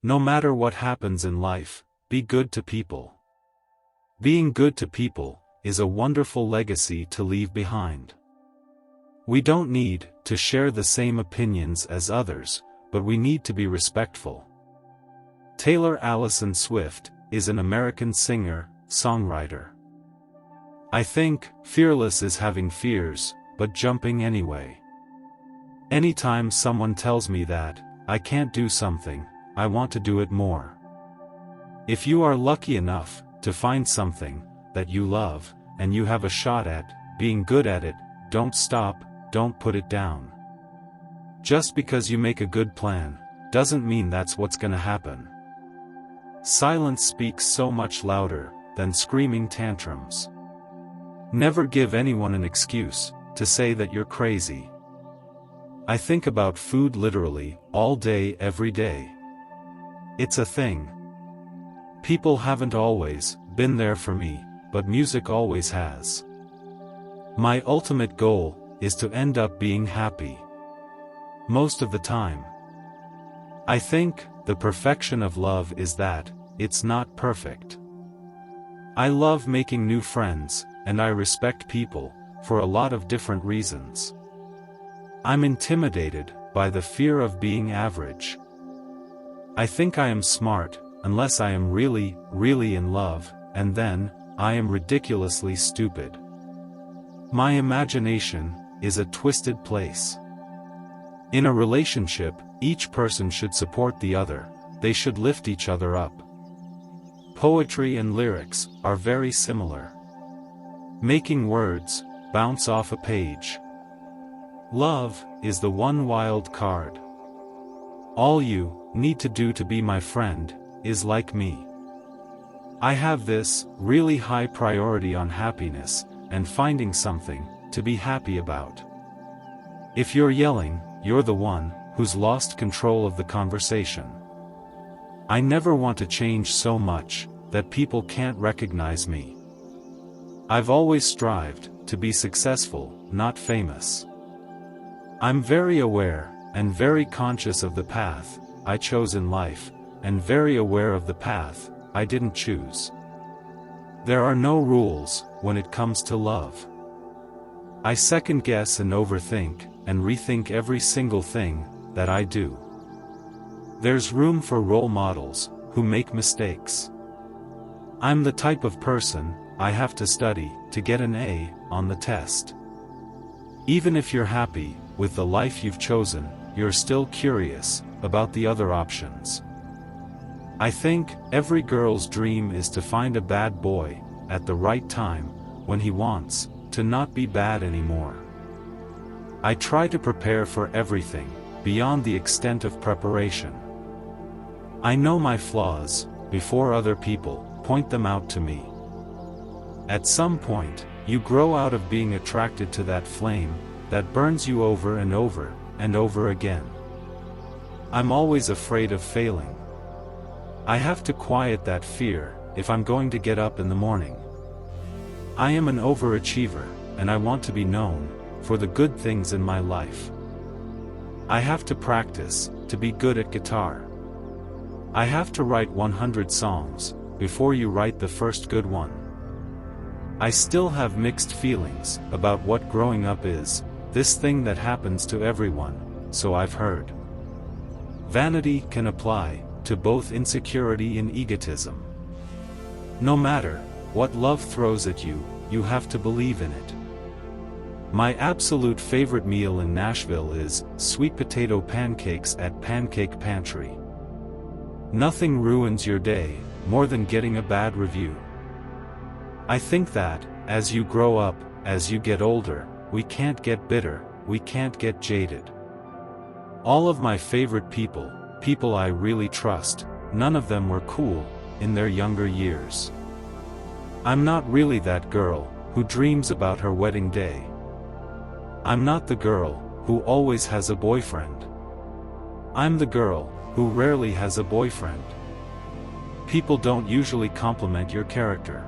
No matter what happens in life, be good to people. Being good to people is a wonderful legacy to leave behind. We don't need to share the same opinions as others, but we need to be respectful. Taylor Allison Swift is an American singer, songwriter. I think fearless is having fears, but jumping anyway. Anytime someone tells me that I can't do something, I want to do it more. If you are lucky enough to find something that you love, and you have a shot at being good at it, don't stop, don't put it down. Just because you make a good plan, doesn't mean that's what's gonna happen. Silence speaks so much louder than screaming tantrums. Never give anyone an excuse to say that you're crazy. I think about food literally all day every day. It's a thing. People haven't always been there for me, but music always has. My ultimate goal is to end up being happy. Most of the time. I think the perfection of love is that it's not perfect. I love making new friends, and I respect people for a lot of different reasons. I'm intimidated by the fear of being average. I think I am smart, unless I am really, really in love, and then I am ridiculously stupid. My imagination is a twisted place. In a relationship, each person should support the other, they should lift each other up. Poetry and lyrics are very similar. Making words bounce off a page. Love is the one wild card. All you need to do to be my friend is like me. I have this really high priority on happiness and finding something to be happy about. If you're yelling, you're the one who's lost control of the conversation. I never want to change so much that people can't recognize me. I've always strived to be successful, not famous. I'm very aware and very conscious of the path I chose in life, and very aware of the path I didn't choose. There are no rules when it comes to love. I second guess and overthink and rethink every single thing that I do. There's room for role models who make mistakes. I'm the type of person I have to study to get an A on the test. Even if you're happy with the life you've chosen, you're still curious about the other options. I think every girl's dream is to find a bad boy at the right time when he wants to not be bad anymore. I try to prepare for everything beyond the extent of preparation. I know my flaws before other people point them out to me. At some point, you grow out of being attracted to that flame that burns you over and over and over again. I'm always afraid of failing. I have to quiet that fear if I'm going to get up in the morning. I am an overachiever, and I want to be known for the good things in my life. I have to practice to be good at guitar. I have to write 100 songs before you write the first good one. I still have mixed feelings about what growing up is, this thing that happens to everyone, so I've heard. Vanity can apply to both insecurity and egotism. No matter what love throws at you, you have to believe in it. My absolute favorite meal in Nashville is sweet potato pancakes at Pancake Pantry. Nothing ruins your day more than getting a bad review. I think that, as you grow up, as you get older, we can't get bitter, we can't get jaded. All of my favorite people, people I really trust, none of them were cool in their younger years. I'm not really that girl who dreams about her wedding day. I'm not the girl who always has a boyfriend. I'm the girl who rarely has a boyfriend. People don't usually compliment your character.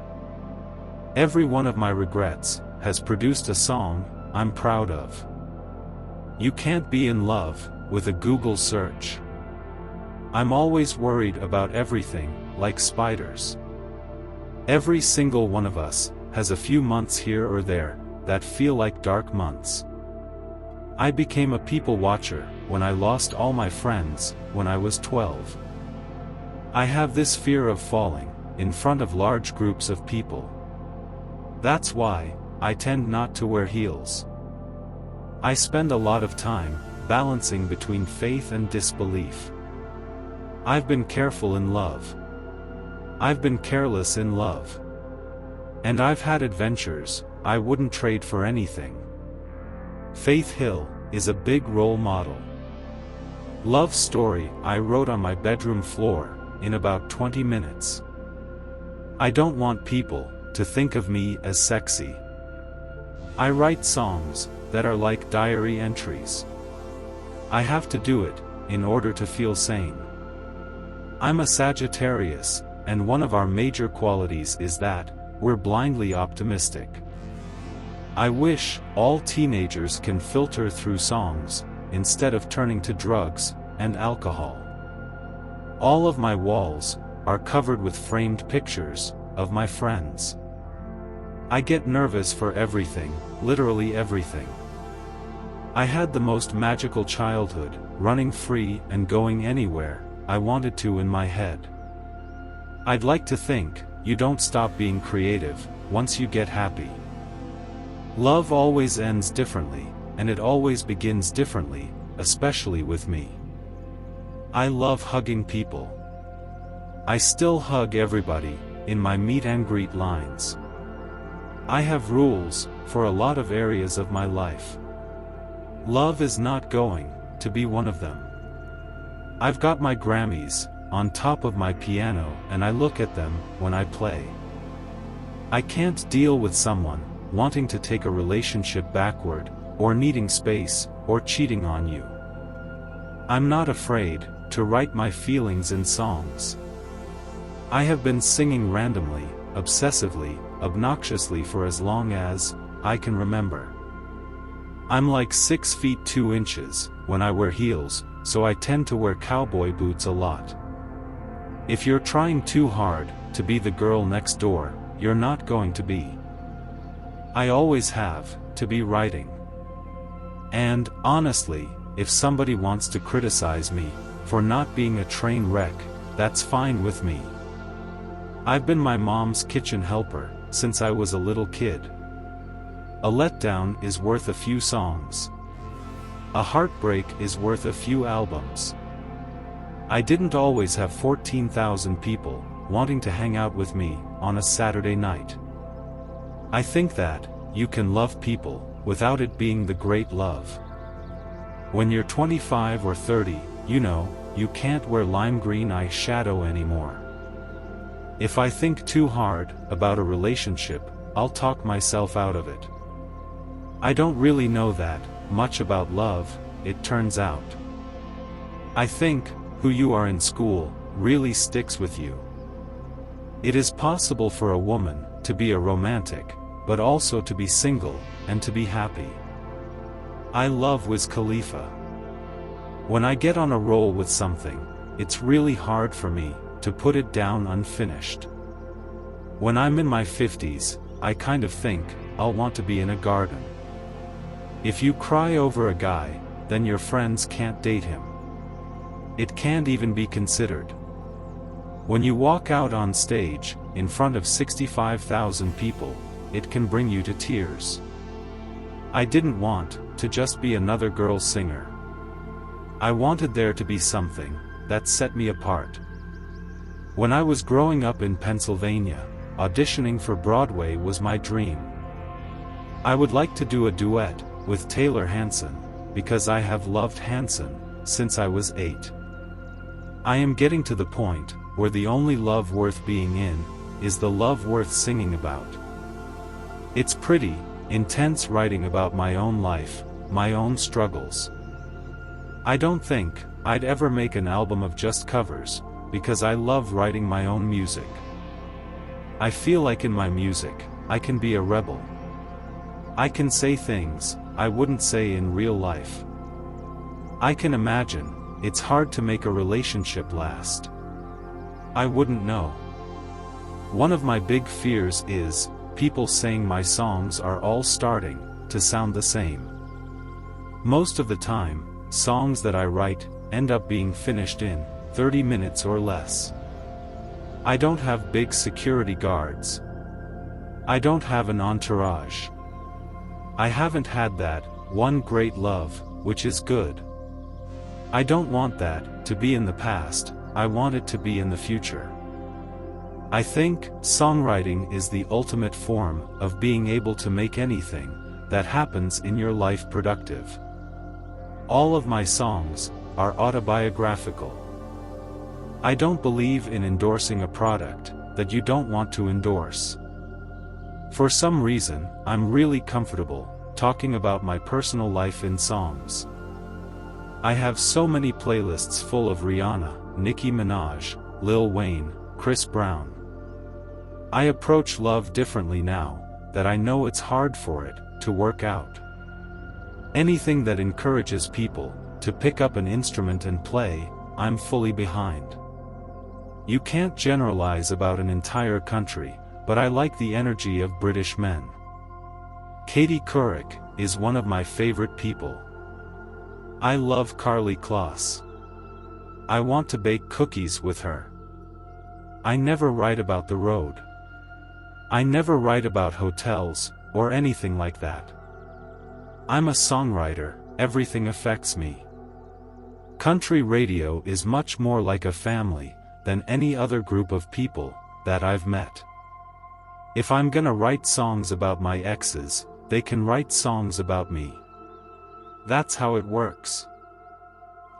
Every one of my regrets has produced a song I'm proud of. You can't be in love with a Google search. I'm always worried about everything, like spiders. Every single one of us has a few months here or there that feel like dark months. I became a people watcher when I lost all my friends when I was 12. I have this fear of falling in front of large groups of people. That's why I tend not to wear heels. I spend a lot of time balancing between faith and disbelief. I've been careful in love. I've been careless in love. And I've had adventures I wouldn't trade for anything. Faith Hill is a big role model. Love story I wrote on my bedroom floor in about 20 minutes. I don't want people to think of me as sexy. I write songs that are like diary entries. I have to do it in order to feel sane. I'm a Sagittarius, and one of our major qualities is that we're blindly optimistic. I wish all teenagers can filter through songs instead of turning to drugs and alcohol. All of my walls are covered with framed pictures of my friends. I get nervous for everything, literally everything. I had the most magical childhood, running free and going anywhere I wanted to in my head. I'd like to think you don't stop being creative once you get happy. Love always ends differently, and it always begins differently, especially with me. I love hugging people. I still hug everybody in my meet and greet lines. I have rules for a lot of areas of my life. Love is not going to be one of them. I've got my Grammys on top of my piano and I look at them when I play. I can't deal with someone wanting to take a relationship backward, or needing space, or cheating on you. I'm not afraid to write my feelings in songs. I have been singing randomly, obsessively, obnoxiously for as long as I can remember. I'm like 6 feet 2 inches when I wear heels, so I tend to wear cowboy boots a lot. If you're trying too hard to be the girl next door, you're not going to be. I always have to be writing. And, honestly, if somebody wants to criticize me for not being a train wreck, that's fine with me. I've been my mom's kitchen helper since I was a little kid. A letdown is worth a few songs. A heartbreak is worth a few albums. I didn't always have 14,000 people wanting to hang out with me on a Saturday night. I think that you can love people without it being the great love. When you're 25 or 30, you can't wear lime green eyeshadow anymore. If I think too hard about a relationship, I'll talk myself out of it. I don't really know that much about love, it turns out. I think who you are in school really sticks with you. It is possible for a woman to be a romantic, but also to be single and to be happy. I love Wiz Khalifa. When I get on a roll with something, it's really hard for me to put it down unfinished. When I'm in my 50s, I kind of think I'll want to be in a garden. If you cry over a guy, then your friends can't date him. It can't even be considered. When you walk out on stage in front of 65,000 people, it can bring you to tears. I didn't want to just be another girl singer. I wanted there to be something that set me apart. When I was growing up in Pennsylvania, auditioning for Broadway was my dream. I would like to do a duet with Taylor Hanson, because I have loved Hanson since I was 8. I am getting to the point where the only love worth being in is the love worth singing about. It's pretty intense writing about my own life, my own struggles. I don't think I'd ever make an album of just covers, because I love writing my own music. I feel like in my music, I can be a rebel. I can say things I wouldn't say in real life. I can imagine it's hard to make a relationship last. I wouldn't know. One of my big fears is people saying my songs are all starting to sound the same. Most of the time, songs that I write end up being finished in 30 minutes or less. I don't have big security guards. I don't have an entourage. I haven't had that one great love, which is good. I don't want that to be in the past, I want it to be in the future. I think songwriting is the ultimate form of being able to make anything that happens in your life productive. All of my songs are autobiographical. I don't believe in endorsing a product that you don't want to endorse. For some reason, I'm really comfortable talking about my personal life in songs. I have so many playlists full of Rihanna, Nicki Minaj, Lil Wayne, Chris Brown. I approach love differently now that I know it's hard for it to work out. Anything that encourages people to pick up an instrument and play, I'm fully behind. You can't generalize about an entire country, but I like the energy of British men. Katie Couric is one of my favorite people. I love Carly Kloss. I want to bake cookies with her. I never write about the road. I never write about hotels, or anything like that. I'm a songwriter, everything affects me. Country radio is much more like a family than any other group of people that I've met. If I'm gonna write songs about my exes, they can write songs about me. That's how it works.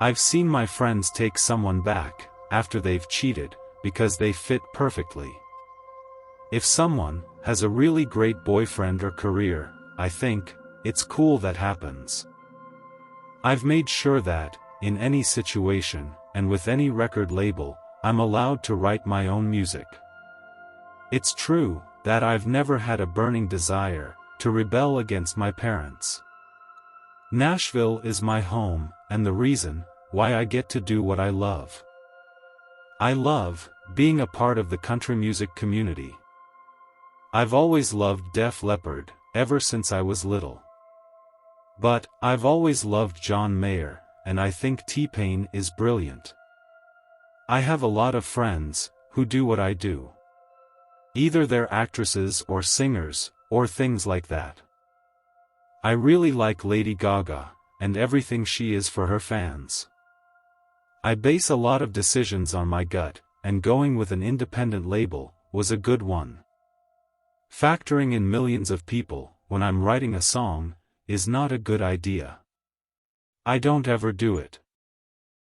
I've seen my friends take someone back after they've cheated because they fit perfectly. If someone has a really great boyfriend or career, I think it's cool that happens. I've made sure that, in any situation, and with any record label, I'm allowed to write my own music. It's true that I've never had a burning desire to rebel against my parents. Nashville is my home, and the reason why I get to do what I love. I love being a part of the country music community. I've always loved Def Leppard, ever since I was little. But I've always loved John Mayer, and I think T-Pain is brilliant. I have a lot of friends who do what I do. Either they're actresses or singers, or things like that. I really like Lady Gaga, and everything she is for her fans. I base a lot of decisions on my gut, and going with an independent label was a good one. Factoring in millions of people when I'm writing a song is not a good idea. I don't ever do it.